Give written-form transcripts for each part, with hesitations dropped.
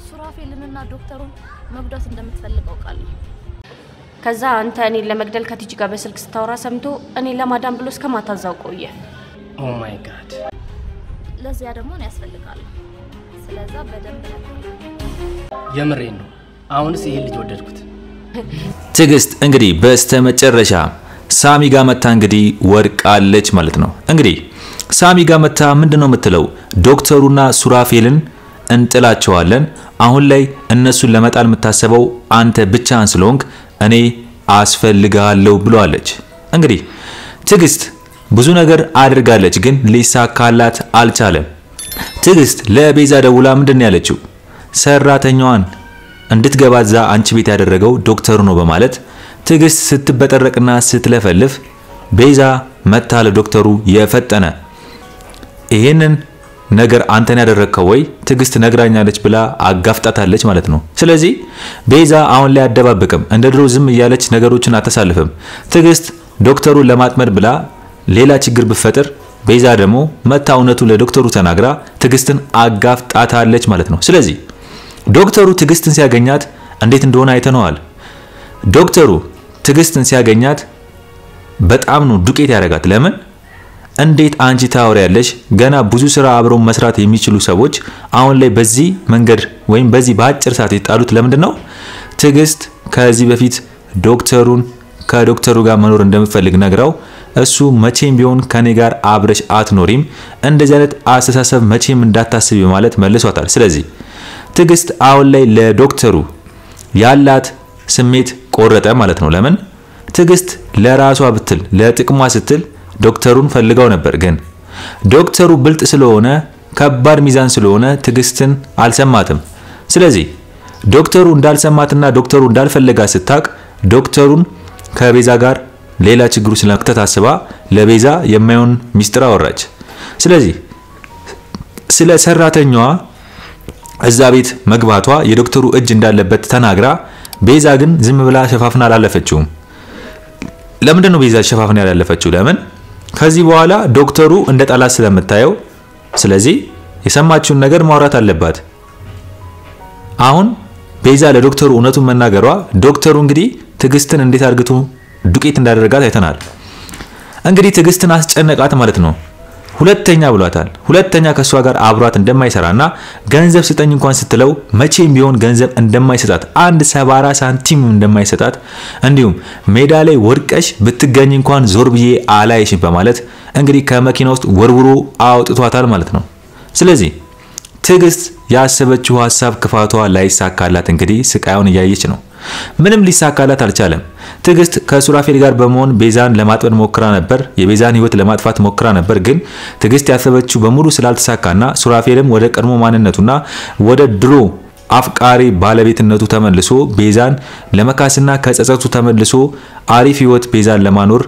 ሱራፌልንና ዶክተሩን መግደል እንደምትፈልገው ቃል ከዛ አንተ እኔ ለመግደል ከቲጂ ጋር በስልክ ስታወራ ሰምቶ እኔ ለማዳም ብሎ እስከማታዛው ቆየ ኦ ማይ ጋድ ለዚያ ደግሞ ነው ያስፈልጋል ስለዛ በደንብ የምሬን ነው አሁንስ ይሄ ልጅ ወደድኩት ትግስት እንግዲህ በስተመጨረሻ ሳሚ ጋር መታ እንግዲህ ወርቃለች ማለት ነው እንግዲህ ሳሚ ጋር መታ ምንድነው የምትለው ዶክተሩና ሱራፌልን እንጥላቸዋለን አሁን ላይ እነሱን ለመጣል የምታሰበው አንተ ብቻህን ስለሆንክ እኔ አስፈልጋለሁ ብለዋለች እንግዲህ ትግስት ብዙ ነገር አድርጋለች ግን ሊሳካላት አልቻለም ትግስት ለቤዛ ደውላ ምንድነው ያለችው ሰራተኛዋን እንድትገባዛ አንቺ ቤት ያደረገው ዶክተሩ ነው በማለት ትግስት ስትበጠረቅና ስትለፈልፍ ቤዛ መታ ለዶክተሩ የፈጠነ ይሄንን ነገር አንተን ያደረከው ወይ ትግስት ነግራኛለች ብላ አጋፍጣታለች ማለት ነው ስለዚህ ቤዛ አሁን ላይ አደባበቅም እንደ ድሮ ዝም እያለች ነገሮችን አተሳልፈም ትግስት ዶክተሩን ለማጥመድ ብላ ሌላ ችግር ብፈጥር ቤዛ ደግሞ መታውነቱ ለዶክተሩ ተናግራ ትግስትን አጋፍጣታለች ማለት ነው ስለዚህ ዶክተሩ ትግስትን ሲያገኛት እንዴት እንደሆነ አይተነዋል ዶክተሩ ትግስትን ሲያገኛት በጣም ነው ዱቄት ያረጋት ለምን እንዴት አንቺ ታወሪያለሽ ገና ብዙ ስራ አብረው መስራት የሚችሉ ሰዎች አሁን ላይ በዚህ መንገድ ወይም በዚህ ባጭር ሰዓት ይጣሉት ለምንድነው ትግስት ከዚህ በፊት ዶክተሩን ከዶክተሩ ጋር መኖር እንደምፈልግ ነግራው እሱ መቼም ቢሆን ከኔ ጋር አብረሽ አትኖሪም እንደዚህ አይነት አስተሳሰብ መቼም እንዳታስቢ ማለት መልሷታል ስለዚህ ትግስት አሁን ላይ ለዶክተሩ ያላት ስሜት ቆረጠ ማለት ነው ለምን ትግስት ለራሷ ብትል ለጥቅሟ ስትል ዶክተሩን ፈልጋው ነበር ግን ዶክተሩ ብልጥ ስለሆነ ከባድ ሚዛን ስለሆነ ትግስትን አልሰማትም ስለዚህ ዶክተሩ እንዳልሰማትና ዶክተሩ እንዳልፈለጋ ስታቅ ዶክተሩን ከቤዛ ጋር ሌላ ችግሩ ስለከታተሰባ ለቤዛ የማይሆን ሚስጥር አወራች ስለዚህ ስለ ሰራተኛዋ እዛ ቤት መግባቷ የዶክተሩ እጅ እንዳለበት ተናግራ ቤዛ ግን ዝም ብላ ሸፋፍና አላለፈችው ለምንድነው ቤዛ ሸፋፍና ያላለፈችው ለምን ከዚህ በኋላ ዶክተሩ እንደ ጣላት ስለምታየው ስለዚህ የሰማችውን ነገር ማውራት አለባት አሁን ቤዛ ለዶክተሩ እውነቱን መናገሯ ዶክተሩ እንግዲህ ትግስትን እንዴት አርግቶ ዱቄት እንዳደረጋት አይተናል እንግዲህ ትግስትን አስጨነቃት ማለት ነው ሁለተኛ ብሏታል ሁለተኛ ከሷ ጋር አብሯት እንደማይሰራና ገንዘብ ስጠኝ እንኳን ስትለው መቼም ቢሆን ገንዘብ እንደማይሰጣት አንድ 70 ሳንቲም እንደማይሰጣት እንዲሁም ሜዳ ላይ ወርቀሽ ብትገኝ እንኳን ዞር ብዬ አላይሽም በማለት እንግዲህ ከመኪና ውስጥ ወርውሮ አውጥቷታል ማለት ነው ስለዚህ ትግስት ያሰበችው ሐሳብ ክፋቷ ላይሳካላት እንግዲህ ስቃዩን ያያየች ነው ምንም ሊሳካላት አልቻለም ትግስት ከሱራፌል ጋር በመሆን ቤዛን ለማጥመድ ሞክራ ነበር የቤዛን ህይወት ለማጥፋት ሞክራ ነበር ግን ትግስት ያሰበችው በሙሉ ስላልተሳካና ሱራፌልም ወደ ቀድሞ ማንነቱና ወደ ድሮ አፍቃሪ ባለቤትነቱ ተመልሶ ቤዛን ለመካስና ከጸጸቱ ተመልሶ አሪፍ ህይወት ቤዛን ለማኖር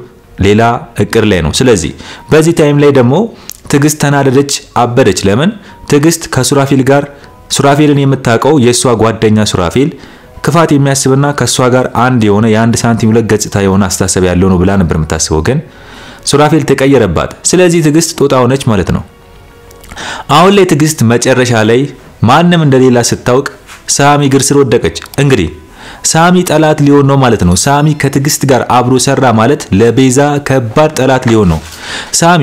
ሌላ እቅድ ላይ ነው ስለዚህ በዚህ ታይም ላይ ደግሞ ትግስት ተናደደች አበደች ለምን ትግስት ከሱራፌል ጋር ሱራፌልን የምታቀው የሷ ጓደኛ ሱራፌል ክፋት የሚያስብና ከሷ ጋር አንድ የሆነ የአንድ ሳንቲም ሁለት ገጽታ የሆነ አስተሳሰብ ያለው ነው ብላ ነበር የምታስበው ግን ሱራፌል ተቀየረባት ስለዚህ ትግስት ጦጣ ሆነች ማለት ነው አሁን ላይ ትግስት መጨረሻ ላይ ማንንም እንደሌላ ስታውቅ ሳሚ ግር ስር ወደቀች እንግዲህ ሳሚ ጠላት ሊሆን ነው ማለት ነው ሳሚ ከትግስት ጋር አብሮ ሰራ ማለት ለቤዛ ከባድ ጠላት ሊሆን ነው ሳሚ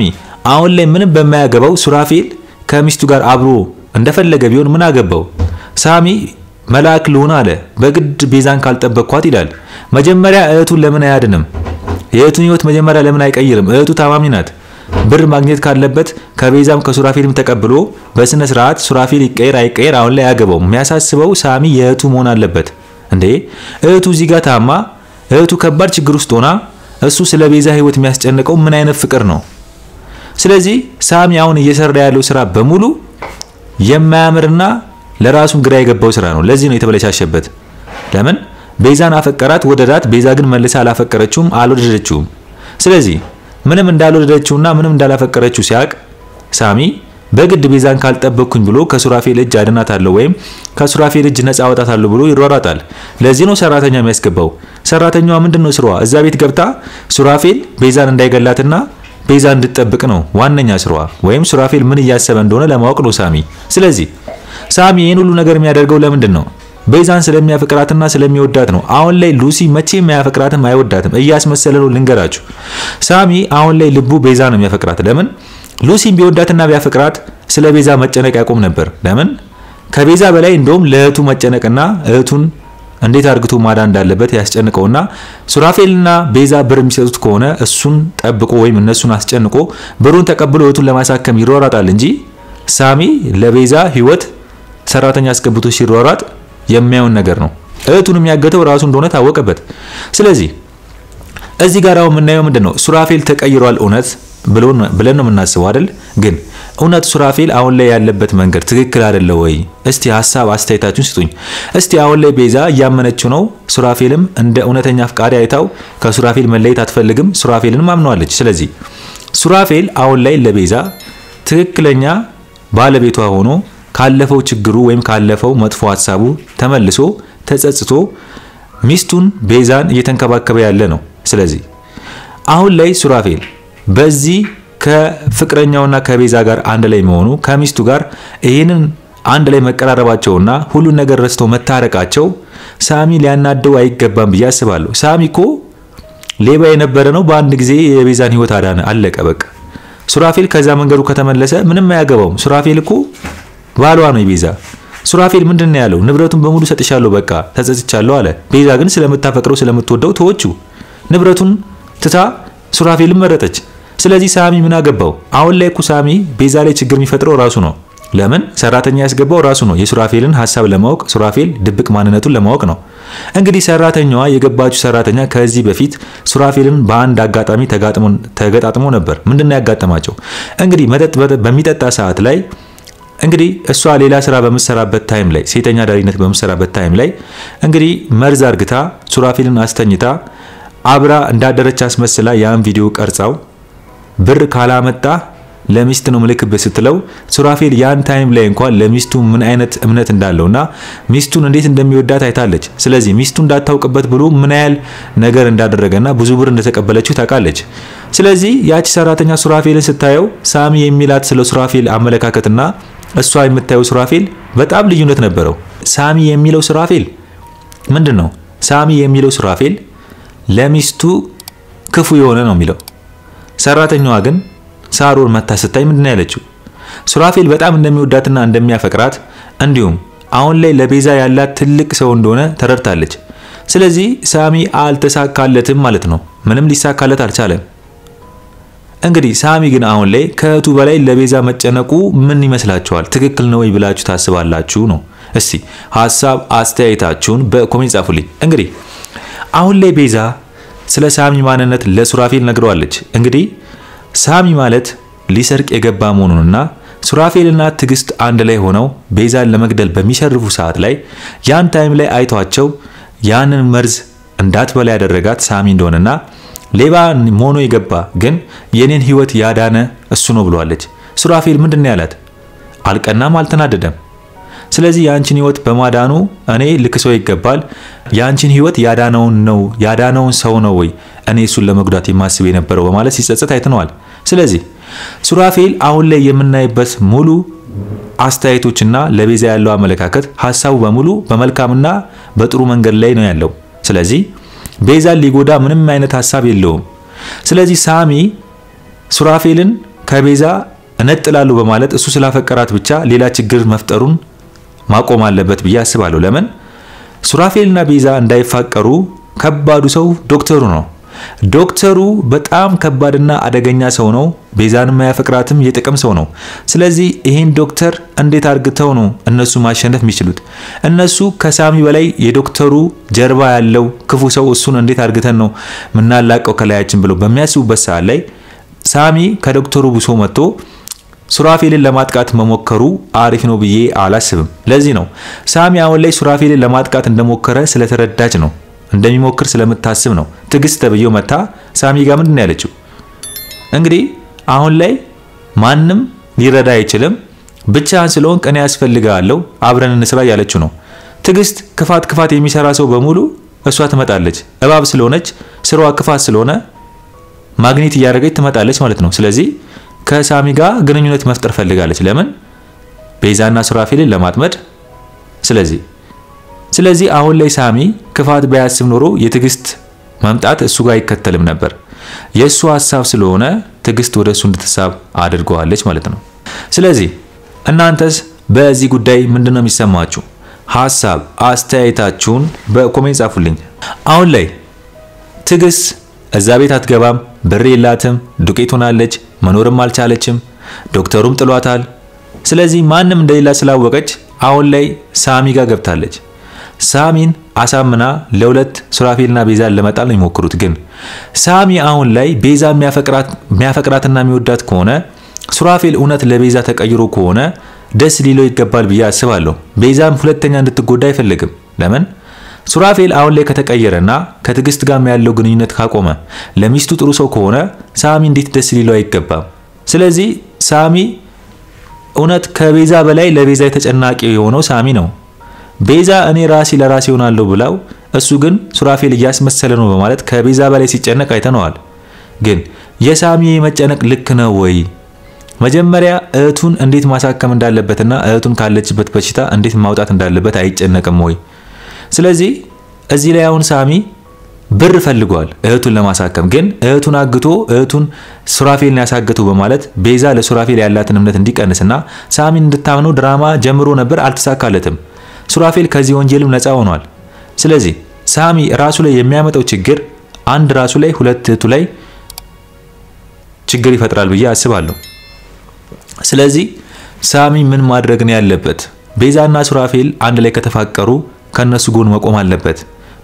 አሁን ላይ ምንም በማያገባው ሱራፌል ከሚስቱ ጋር አብሮ እንደፈለገ ቢሆን ምን አገባው ሳሚ መላክ ልሆን አለ በግድ ቤዛን ካልጠበቅኳት ይላል መጀመሪያ እህቱን ለምን አያድንም የእህቱን ህይወት መጀመሪያ ለምን አይቀይርም እህቱ ታማሚ ናት ብር ማግኘት ካለበት ከቤዛም ከሱራፌልም ተቀብሎ በስነ ስርዓት ሱራፌል ይቀየር አይቀየር አሁን ላይ ያገባው የሚያሳስበው ሳሚ የእህቱ መሆን አለበት እንዴ እህቱ እዚህ ጋር ታማ እህቱ ከባድ ችግር ውስጥ ሆና እሱ ስለ ቤዛ ህይወት የሚያስጨንቀው ምን አይነት ፍቅር ነው ስለዚህ ሳሚ አሁን እየሰራ ያለው ስራ በሙሉ የማያምርና ለራሱም ግራ የገባው ስራ ነው ለዚህ ነው የተበለሻሸበት ለምን ቤዛን አፈቀራት ወደዳት ቤዛ ግን መልሳ አላፈቀረችውም አልወደደችውም ስለዚህ ምንም እንዳልወደደችውና ምንም እንዳላፈቀረችው ሲያቅ ሳሚ በግድ ቤዛን ካልጠበቅኩኝ ብሎ ከሱራፌል እጅ አድናታለሁ ወይም ከሱራፌል እጅ ነፃ አወጣታለሁ ብሎ ይሯሯጣል ለዚህ ነው ሰራተኛ የሚያስገባው ሰራተኛዋ ምንድነው ስራዋ እዛ ቤት ገብታ ሱራፌል ቤዛን እንዳይገላትና ቤዛ እንድትጠብቅ ነው ዋነኛ ስራዋ ወይም ሱራፌል ምን ያሰበ እንደሆነ ለማወቅ ነው ሳሚ ስለዚህ ሳሚ ይሄን ሁሉ ነገር የሚያደርገው ለምንድነው? ቤዛን ስለሚያፈቅራትና ስለሚወዳት ነው። አሁን ላይ ሉሲ መቼም አያፈቅራትም አይወዳትም እያስመሰለ ነው። ልንገራችሁ ሳሚ አሁን ላይ ልቡ ቤዛ ነው የሚያፈቅራት። ለምን ሉሲን ቢወዳትና ቢያፈቅራት ስለ ቤዛ መጨነቅ ያቆም ነበር። ለምን ከቤዛ በላይ እንደውም ለእህቱ መጨነቅና እህቱን እንዴት አርግቶ ማዳን እንዳለበት ያስጨንቀውና ሱራፌልና ቤዛ ብር የሚሰጡት ከሆነ እሱን ጠብቆ ወይም እነሱን አስጨንቆ ብሩን ተቀብሎ እህቱን ለማሳከም ይሯሯጣል እንጂ ሳሚ ለቤዛ ህይወት ሰራተኛ አስገብቶ ሲሯሯጥ የሚያዩን ነገር ነው። እህቱን የሚያገተው ራሱ እንደሆነ ታወቀበት። ስለዚህ እዚህ ጋር አሁን የምናየው ምንድነው? ሱራፌል ተቀይሯል እውነት ብለን ነው የምናስበው አይደል? ግን እውነት ሱራፌል አሁን ላይ ያለበት መንገድ ትክክል አይደለ ወይ? እስቲ ሐሳብ አስተያየታችሁን ስጡኝ። እስቲ አሁን ላይ ቤዛ እያመነችው ነው። ሱራፌልም እንደ እውነተኛ አፍቃሪ አይታው ከሱራፌል መለየት አትፈልግም። ሱራፌልን ማምነዋለች። ስለዚህ ሱራፌል አሁን ላይ ለቤዛ ትክክለኛ ባለቤቷ ሆኖ ካለፈው ችግሩ ወይም ካለፈው መጥፎ ሐሳቡ ተመልሶ ተጸጽቶ ሚስቱን ቤዛን እየተንከባከበ ያለ ነው። ስለዚህ አሁን ላይ ሱራፌል በዚህ ከፍቅረኛውና ከቤዛ ጋር አንድ ላይ መሆኑ ከሚስቱ ጋር ይሄንን አንድ ላይ መቀራረባቸውና ሁሉ ነገር ረስተው መታረቃቸው ሳሚ ሊያናደው አይገባም ብዬ አስባለሁ። ሳሚ እኮ ሌባ የነበረ ነው፣ በአንድ ጊዜ የቤዛን ህይወት አዳነ። አለቀ በቃ። ሱራፌል ከዛ መንገዱ ከተመለሰ ምንም አያገባውም። ሱራፌል እኮ ባሏ ነው የቤዛ። ሱራፌል ምንድነው ያለው? ንብረቱን በሙሉ ሰጥቻለሁ በቃ ተጸጽቻለሁ አለ። ቤዛ ግን ስለምታፈቅረው ስለምትወደው ተወቹ። ንብረቱን ትታ ሱራፌልን መረጠች። ስለዚህ ሳሚ ምን አገባው? አሁን ላይ እኮ ሳሚ ቤዛ ላይ ችግር የሚፈጥረው ራሱ ነው። ለምን ሰራተኛ ያስገባው ራሱ ነው። የሱራፌልን ሐሳብ ለማወቅ ሱራፌል ድብቅ ማንነቱን ለማወቅ ነው። እንግዲህ ሰራተኛዋ የገባችው ሰራተኛ ከዚህ በፊት ሱራፌልን በአንድ አጋጣሚ ተገጣጥሞ ነበር። ምንድነው ያጋጠማቸው? እንግዲህ መጠጥ በሚጠጣ ሰዓት ላይ እንግዲህ እሷ ሌላ ስራ በመሰራበት ታይም ላይ ሴተኛ ዳሪነት በመሰራበት ታይም ላይ እንግዲህ መርዝ አርግታ ሱራፌልን አስተኝታ አብራ እንዳደረች አስመስላ ያን ቪዲዮ ቀርጻው ብር ካላመጣ ለሚስት ነው ምልክበት ስትለው ሱራፌል ያን ታይም ላይ እንኳን ለሚስቱ ምን አይነት እምነት እንዳለውና ሚስቱን እንዴት እንደሚወዳት አይታለች። ስለዚህ ሚስቱ እንዳታውቅበት ብሎ ምን ያህል ነገር እንዳደረገና ብዙ ብር እንደተቀበለችው ታውቃለች። ስለዚህ ያቺ ሰራተኛ ሱራፌልን ስታየው ሳሚ የሚላት ስለ ሱራፌል አመለካከትና እሷ የምታየው ሱራፌል በጣም ልዩነት ነበረው። ሳሚ የሚለው ሱራፌል ምንድነው? ሳሚ የሚለው ሱራፌል ለሚስቱ ክፉ የሆነ ነው የሚለው። ሰራተኛዋ ግን ሳሮን መታ ስታይ ምንድነው ያለችው? ሱራፌል በጣም እንደሚወዳትና እንደሚያፈቅራት እንዲሁም አሁን ላይ ለቤዛ ያላት ትልቅ ሰው እንደሆነ ተረድታለች። ስለዚህ ሳሚ አልተሳካለትም ማለት ነው። ምንም ሊሳካለት አልቻለም። እንግዲህ ሳሚ ግን አሁን ላይ ከእህቱ በላይ ለቤዛ መጨነቁ ምን ይመስላችኋል? ትክክል ነው ወይ ብላችሁ ታስባላችሁ ነው? እስቲ ሐሳብ አስተያየታችሁን በኮሜንት ጻፉልኝ። እንግዲህ አሁን ላይ ቤዛ ስለ ሳሚ ማንነት ለሱራፌል ነግረዋለች። እንግዲህ ሳሚ ማለት ሊሰርቅ የገባ መሆኑንና ሱራፌልና ትግስት አንድ ላይ ሆነው ቤዛን ለመግደል በሚሸርፉ ሰዓት ላይ ያን ታይም ላይ አይቷቸው ያንን መርዝ እንዳትበላ ያደረጋት ሳሚ እንደሆነና ሌባ ሞኖ የገባ ግን የኔን ህይወት ያዳነ እሱ ነው ብሏለች። ሱራፌል ምንድነው ያላት? አልቀናም አልተናደደም። ስለዚህ ያንቺን ህይወት በማዳኑ እኔ ልክሰው ይገባል። ያንቺን ህይወት ያዳነውን ሰው ነው ወይ እኔ እሱን ለመጉዳት የማስብ የነበረው በማለት ሲጸጸት አይተነዋል። ስለዚህ ሱራፌል አሁን ላይ የምናይበት ሙሉ አስተያየቶችና ለቤዛ ያለው አመለካከት ሐሳቡ በሙሉ በመልካምና በጥሩ መንገድ ላይ ነው ያለው። ስለዚህ ቤዛን ሊጎዳ ምንም አይነት ሐሳብ የለውም። ስለዚህ ሳሚ ሱራፌልን ከቤዛ እነጥላለሁ በማለት እሱ ስላፈቀራት ብቻ ሌላ ችግር መፍጠሩን ማቆም አለበት ብዬ አስባለሁ። ለምን ሱራፌልና ቤዛ እንዳይፋቀሩ ከባዱ ሰው ዶክተሩ ነው። ዶክተሩ በጣም ከባድና አደገኛ ሰው ነው። ቤዛንም ያፈቅራትም የጥቅም ሰው ነው። ስለዚህ ይሄን ዶክተር እንዴት አርግተው ነው እነሱ ማሸነፍ የሚችሉት? እነሱ ከሳሚ በላይ የዶክተሩ ጀርባ ያለው ክፉ ሰው እሱን እንዴት አርግተን ነው ምናላቀው ከላያችን ብለው በሚያስቡበት ሰዓት ላይ ሳሚ ከዶክተሩ ብሶ መጥቶ ሱራፌልን ለማጥቃት መሞከሩ አሪፍ ነው ብዬ አላስብም። ለዚህ ነው ሳሚ አሁን ላይ ሱራፌልን ለማጥቃት እንደሞከረ ስለተረዳች ነው እንደሚሞክር ስለምታስብ ነው ትግስት ተብየው መታ ሳሚ ጋር ምንድነው ያለችው? እንግዲህ አሁን ላይ ማንም ሊረዳ አይችልም፣ ብቻህን ስለሆን ቀኔ ያስፈልጋለሁ አብረን እንስራ ያለችው ነው። ትግስት ክፋት የሚሰራ ሰው በሙሉ እሷ ትመጣለች። እባብ ስለሆነች ስራዋ ክፋት ስለሆነ ማግኔት እያደረገች ትመጣለች ማለት ነው። ስለዚህ ከሳሚ ጋር ግንኙነት መፍጠር ፈልጋለች። ለምን ቤዛና ሱራፌልን ለማጥመድ። ስለዚህ አሁን ላይ ሳሚ ክፋት ባያስብ ኖሮ የትግስት መምጣት እሱ ጋር አይከተልም ነበር። የሱ ሐሳብ ስለሆነ ትግስት ወደሱ እንድትሳብ አድርገዋለች ማለት ነው። ስለዚህ እናንተስ በዚህ ጉዳይ ምንድነው የሚሰማችሁ? ሐሳብ አስተያየታችሁን በኮሜንት ጻፉልኝ። አሁን ላይ ትግስት እዛ ቤት አትገባም፣ ብር የላትም፣ ዱቄት ሆናለች፣ መኖርም አልቻለችም፣ ዶክተሩም ጥሏታል። ስለዚህ ማንም እንደሌላ ስላወቀች አሁን ላይ ሳሚ ጋር ገብታለች። ሳሚን አሳምና ለሁለት ሱራፌልና ቤዛን ለመጣል ነው የሚሞክሩት። ግን ሳሚ አሁን ላይ ቤዛ የሚያፈቅራትና የሚወዳት ከሆነ ሱራፌል እውነት ለቤዛ ተቀይሮ ከሆነ ደስ ሊለው ይገባል ብዬ አስባለሁ። ቤዛም ሁለተኛ እንድትጎዳ አይፈልግም። ለምን ሱራፌል አሁን ላይ ከተቀየረና ከትግስት ጋር ያለው ግንኙነት ካቆመ ለሚስቱ ጥሩ ሰው ከሆነ ሳሚ እንዴት ደስ ሊለው አይገባም። ስለዚህ ሳሚ እውነት ከቤዛ በላይ ለቤዛ የተጨናቂ የሆነው ሳሚ ነው። ቤዛ እኔ ራሴ ለራሴ ሆናለሁ ብላው እሱ ግን ሱራፌል እያስመሰለ ነው በማለት ከቤዛ በላይ ሲጨነቅ አይተነዋል። ግን የሳሚ መጨነቅ ልክ ነው ወይ? መጀመሪያ እህቱን እንዴት ማሳከም እንዳለበትና እህቱን ካለችበት በሽታ እንዴት ማውጣት እንዳለበት አይጨነቅም ወይ? ስለዚህ እዚህ ላይ አሁን ሳሚ ብር ፈልጓል እህቱን ለማሳከም። ግን እህቱን አግቶ እህቱን ሱራፌልን ያሳገተው በማለት ቤዛ ለሱራፌል ያላትን እምነት እንዲቀንስና ሳሚን እንድታምነው ድራማ ጀምሮ ነበር፣ አልተሳካለትም። ሱራፌል ከዚህ ወንጀልም ነፃ ሆኗል። ስለዚህ ሳሚ ራሱ ላይ የሚያመጣው ችግር አንድ ራሱ ላይ ሁለት እህቱ ላይ ችግር ይፈጥራል ብዬ አስባለሁ። ስለዚህ ሳሚ ምን ማድረግ ነው ያለበት? ቤዛና ሱራፌል አንድ ላይ ከተፋቀሩ ከነሱ ጎን መቆም አለበት።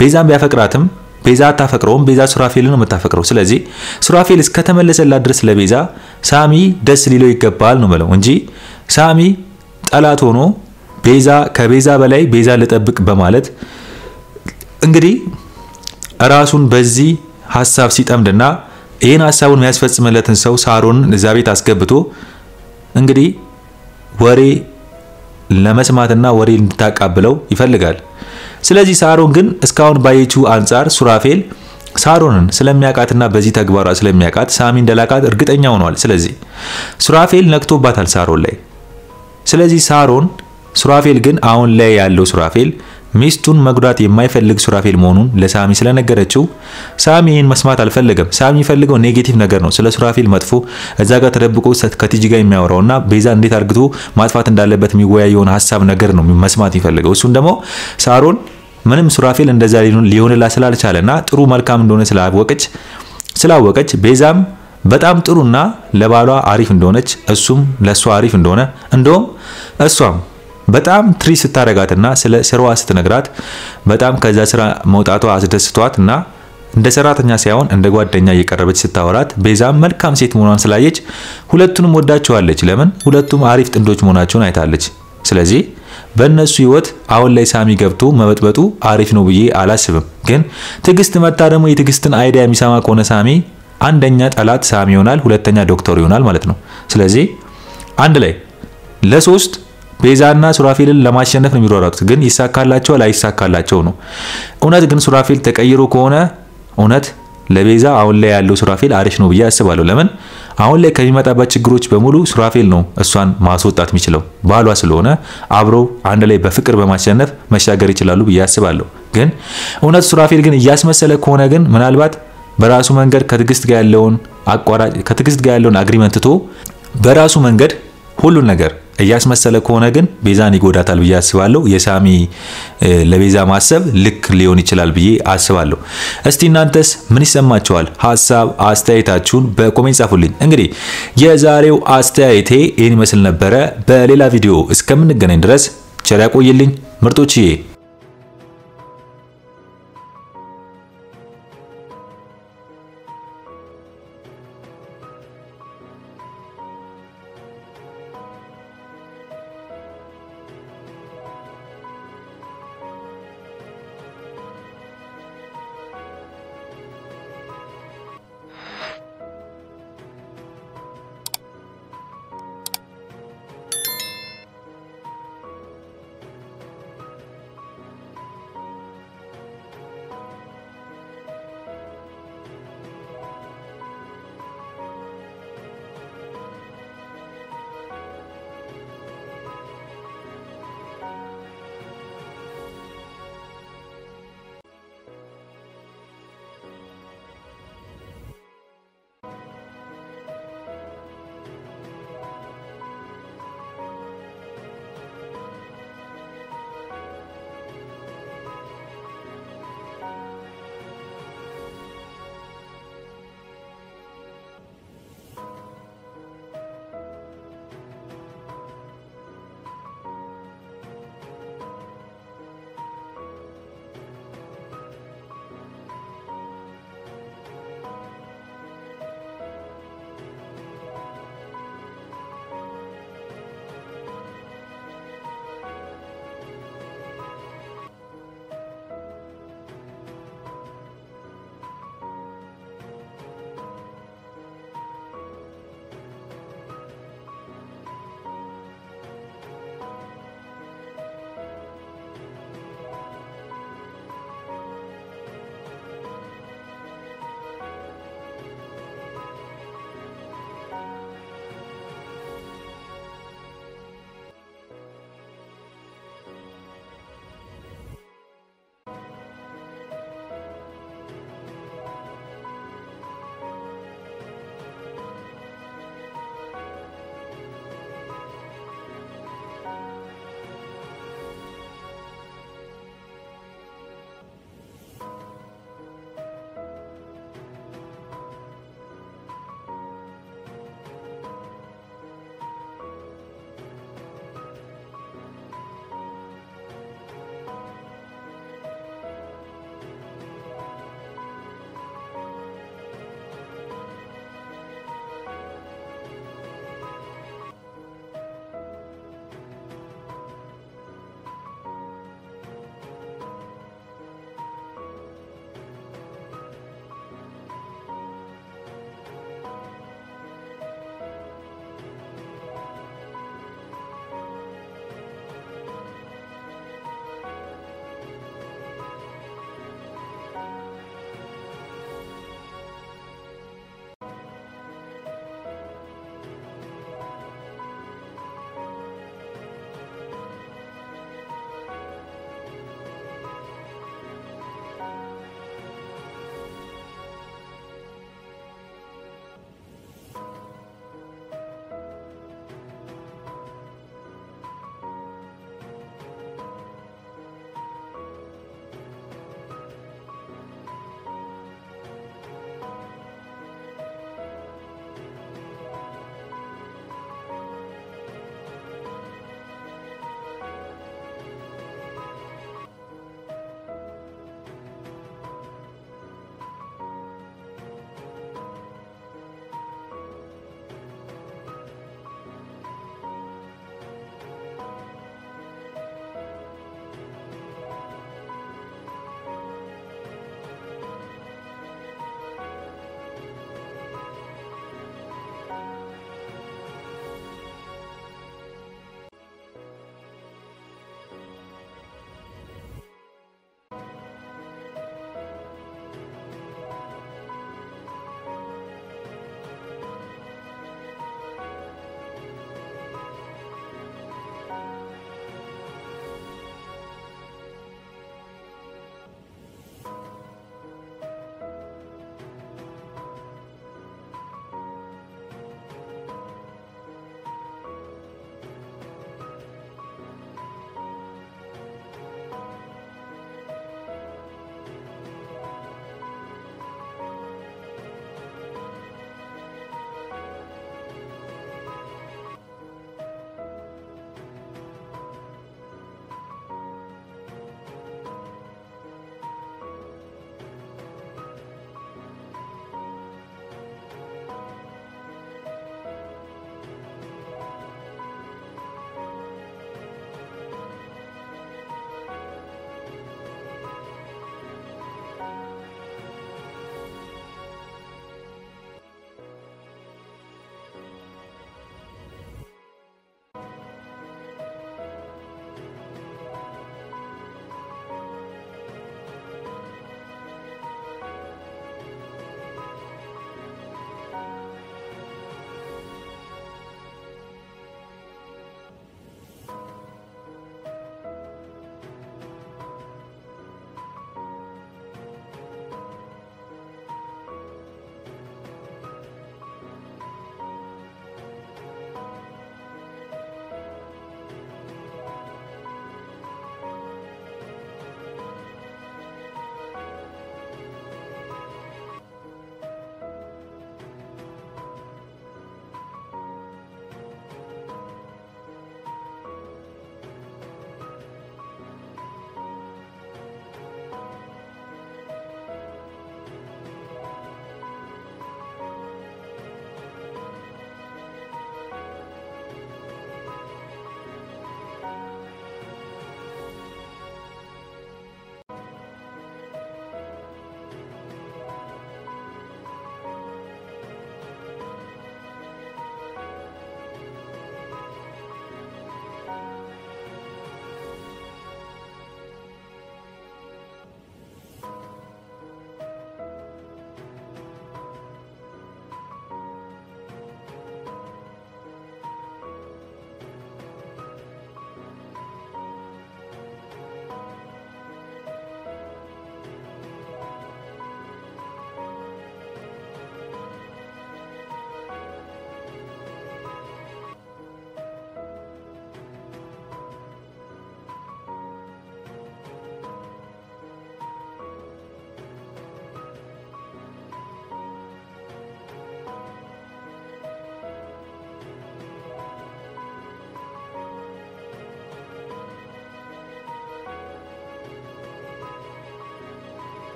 ቤዛን ቢያፈቅራትም ቤዛ አታፈቅረውም፣ ቤዛ ሱራፌልን ነው የምታፈቅረው። ስለዚህ ሱራፌል እስከተመለሰላት ድረስ ለቤዛ ሳሚ ደስ ሊለው ይገባል ነው ማለት እንጂ ሳሚ ጠላት ሆኖ ቤዛ ከቤዛ በላይ ቤዛ ልጠብቅ በማለት እንግዲህ ራሱን በዚህ ሐሳብ ሲጠምድና ይሄን ሐሳቡን የሚያስፈጽምለትን ሰው ሳሮንን እዛ ቤት አስገብቶ እንግዲህ ወሬ ለመስማትና ወሬ እንድታቃብለው ይፈልጋል። ስለዚህ ሳሮን ግን እስካሁን ባየችው አንፃር ሱራፌል ሳሮንን ስለሚያቃትና በዚህ ተግባሯ ስለሚያቃት ሳሚ እንደላቃት እርግጠኛ ሆኗል። ስለዚህ ሱራፌል ነክቶባታል ሳሮን ላይ። ስለዚህ ሱራፌል ግን አሁን ላይ ያለው ሱራፌል ሚስቱን መጉዳት የማይፈልግ ሱራፌል መሆኑን ለሳሚ ስለነገረችው ሳሚ ይሄን መስማት አልፈለገም። ሳሚ ፈልገው ኔጌቲቭ ነገር ነው፣ ስለ ሱራፌል መጥፎ እዛ ጋር ተደብቆ ከቲጂ ጋር የሚያወራውና ቤዛ እንዴት አርግቶ ማጥፋት እንዳለበት የሚወያየውን ሐሳብ ነገር ነው መስማት ይፈልገው። እሱን ደግሞ ሳሮን ምንም ሱራፌል እንደዛ ሊሆንላ ስላልቻለና ጥሩ መልካም እንደሆነ ስላወቀች ቤዛም በጣም ጥሩና ለባሏ አሪፍ እንደሆነች እሱም ለሷ አሪፍ እንደሆነ እንደውም እሷም በጣም ትሪት ስታረጋትና ስለ ስራዋ ስትነግራት በጣም ከዛ ስራ መውጣቷ አስደስቷትና እንደ ሰራተኛ ሳይሆን እንደ ጓደኛ እየቀረበች ስታወራት ቤዛም መልካም ሴት መሆኗን ስላየች ሁለቱንም ወዳቸዋለች። ለምን ሁለቱም አሪፍ ጥንዶች መሆናቸውን አይታለች። ስለዚህ በእነሱ ህይወት አሁን ላይ ሳሚ ገብቶ መበጥበጡ አሪፍ ነው ብዬ አላስብም። ግን ትግስት መጣ ደግሞ የትግስትን አይዲያ የሚሰማ ከሆነ ሳሚ አንደኛ ጠላት ሳሚ ይሆናል፣ ሁለተኛ ዶክተር ይሆናል ማለት ነው። ስለዚህ አንድ ላይ ለሶስት ቤዛና ሱራፌልን ለማሸነፍ ነው የሚሮራሩት። ግን ይሳካላቸው ላይሳካላቸው ነው። እውነት ግን ሱራፌል ተቀይሮ ከሆነ እውነት ለቤዛ አሁን ላይ ያለው ሱራፌል አሪፍ ነው ብዬ አስባለሁ። ለምን አሁን ላይ ከሚመጣበት ችግሮች በሙሉ ሱራፌል ነው እሷን ማስወጣት የሚችለው ባሏ ስለሆነ አብሮ አንድ ላይ በፍቅር በማሸነፍ መሻገር ይችላሉ ብዬ አስባለሁ። ግን እውነት ሱራፌል ግን እያስመሰለ ከሆነ ግን ምናልባት በራሱ መንገድ ከትግስት ጋር ያለውን አግሪመንት ትቶ በራሱ መንገድ ሁሉን ነገር እያስመሰለ ከሆነ ግን ቤዛን ይጎዳታል ብዬ አስባለሁ። የሳሚ ለቤዛ ማሰብ ልክ ሊሆን ይችላል ብዬ አስባለሁ። እስቲ እናንተስ ምን ይሰማችኋል? ሐሳብ አስተያየታችሁን በኮሜንት ጻፉልኝ። እንግዲህ የዛሬው አስተያየቴ ይህን ይመስል ነበረ። በሌላ ቪዲዮ እስከምንገናኝ ድረስ ቸር ያቆይልኝ ምርጦችዬ።